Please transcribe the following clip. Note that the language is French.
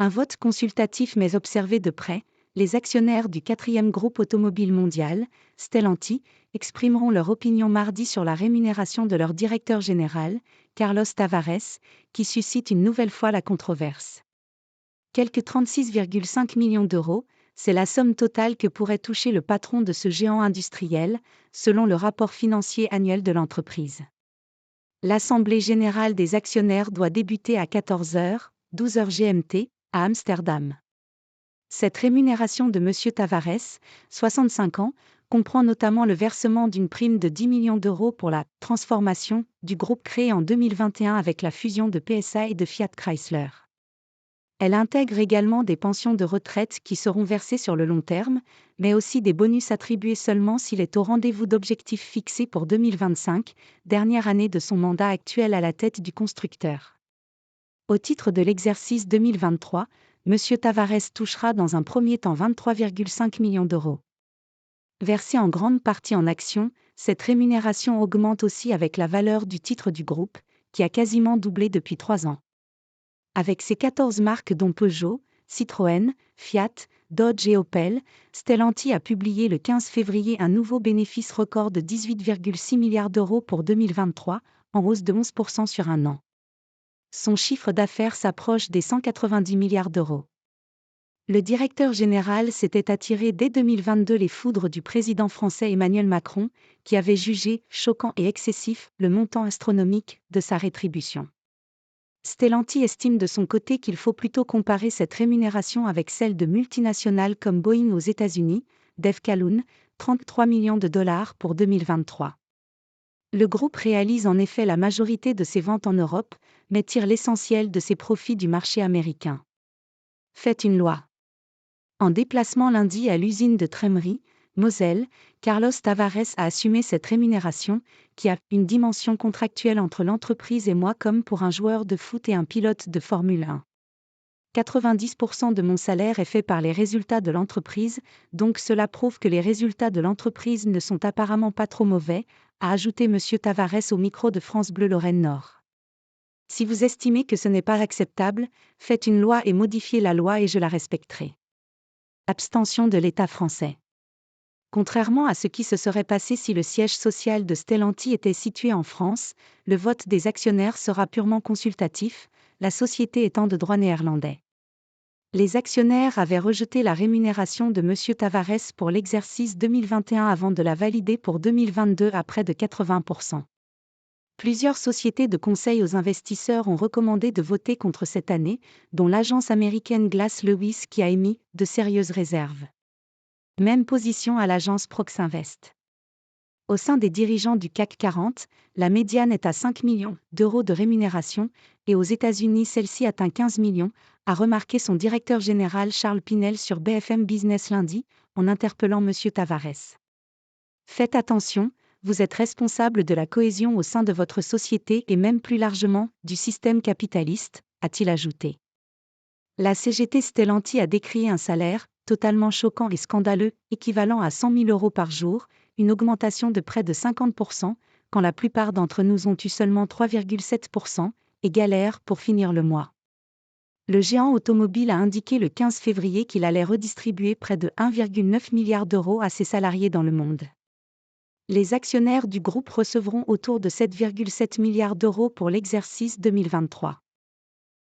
Un vote consultatif mais observé de près, les actionnaires du 4e groupe automobile mondial, Stellantis, exprimeront leur opinion mardi sur la rémunération de leur directeur général, Carlos Tavares, qui suscite une nouvelle fois la controverse. Quelque 36,5 millions d'euros, c'est la somme totale que pourrait toucher le patron de ce géant industriel, selon le rapport financier annuel de l'entreprise. L'Assemblée générale des actionnaires doit débuter à 14h, 12h GMT, à Amsterdam. Cette rémunération de M. Tavares, 65 ans, comprend notamment le versement d'une prime de 10 millions d'euros pour la « transformation » du groupe créé en 2021 avec la fusion de PSA et de Fiat Chrysler. Elle intègre également des pensions de retraite qui seront versées sur le long terme, mais aussi des bonus attribués seulement s'il est au rendez-vous d'objectifs fixés pour 2025, dernière année de son mandat actuel à la tête du constructeur. Au titre de l'exercice 2023, M. Tavares touchera dans un premier temps 23,5 millions d'euros. Versée en grande partie en actions, cette rémunération augmente aussi avec la valeur du titre du groupe, qui a quasiment doublé depuis 3 ans. Avec ses 14 marques dont Peugeot, Citroën, Fiat, Dodge et Opel, Stellantis a publié le 15 février un nouveau bénéfice record de 18,6 milliards d'euros pour 2023, en hausse de 11% sur un an. Son chiffre d'affaires s'approche des 190 milliards d'euros. Le directeur général s'était attiré dès 2022 les foudres du président français Emmanuel Macron, qui avait jugé choquant et excessif le montant astronomique de sa rétribution. Stellantis estime de son côté qu'il faut plutôt comparer cette rémunération avec celle de multinationales comme Boeing aux États-Unis, Dave Calhoun, 33 millions de dollars pour 2023. Le groupe réalise en effet la majorité de ses ventes en Europe, mais tire l'essentiel de ses profits du marché américain. Faites une loi. En déplacement lundi à l'usine de Trémery, Moselle, Carlos Tavares a assumé cette rémunération, qui a une dimension contractuelle entre l'entreprise et moi comme pour un joueur de foot et un pilote de Formule 1. 90% de mon salaire est fait par les résultats de l'entreprise, donc cela prouve que les résultats de l'entreprise ne sont apparemment pas trop mauvais, a ajouté M. Tavares au micro de France Bleu Lorraine Nord. Si vous estimez que ce n'est pas acceptable, faites une loi et modifiez la loi et je la respecterai. Abstention de l'État français. Contrairement à ce qui se serait passé si le siège social de Stellantis était situé en France, le vote des actionnaires sera purement consultatif, la société étant de droit néerlandais. Les actionnaires avaient rejeté la rémunération de M. Tavares pour l'exercice 2021 avant de la valider pour 2022 à près de 80%. Plusieurs sociétés de conseil aux investisseurs ont recommandé de voter contre cette année, dont l'agence américaine Glass Lewis qui a émis de sérieuses réserves. Même position à l'agence Proxinvest. Au sein des dirigeants du CAC 40, la médiane est à 5 millions d'euros de rémunération, et aux États-Unis celle-ci atteint 15 millions, a remarqué son directeur général Charles Pinel sur BFM Business lundi, en interpellant M. Tavares. Faites attention, vous êtes responsable de la cohésion au sein de votre société et même plus largement, du système capitaliste, a-t-il ajouté. La CGT Stellantis a décrié un salaire, totalement choquant et scandaleux, équivalent à 100 000 euros par jour, une augmentation de près de 50%, quand la plupart d'entre nous ont eu seulement 3,7%, et galèrent pour finir le mois. Le géant automobile a indiqué le 15 février qu'il allait redistribuer près de 1,9 milliard d'euros à ses salariés dans le monde. Les actionnaires du groupe recevront autour de 7,7 milliards d'euros pour l'exercice 2023.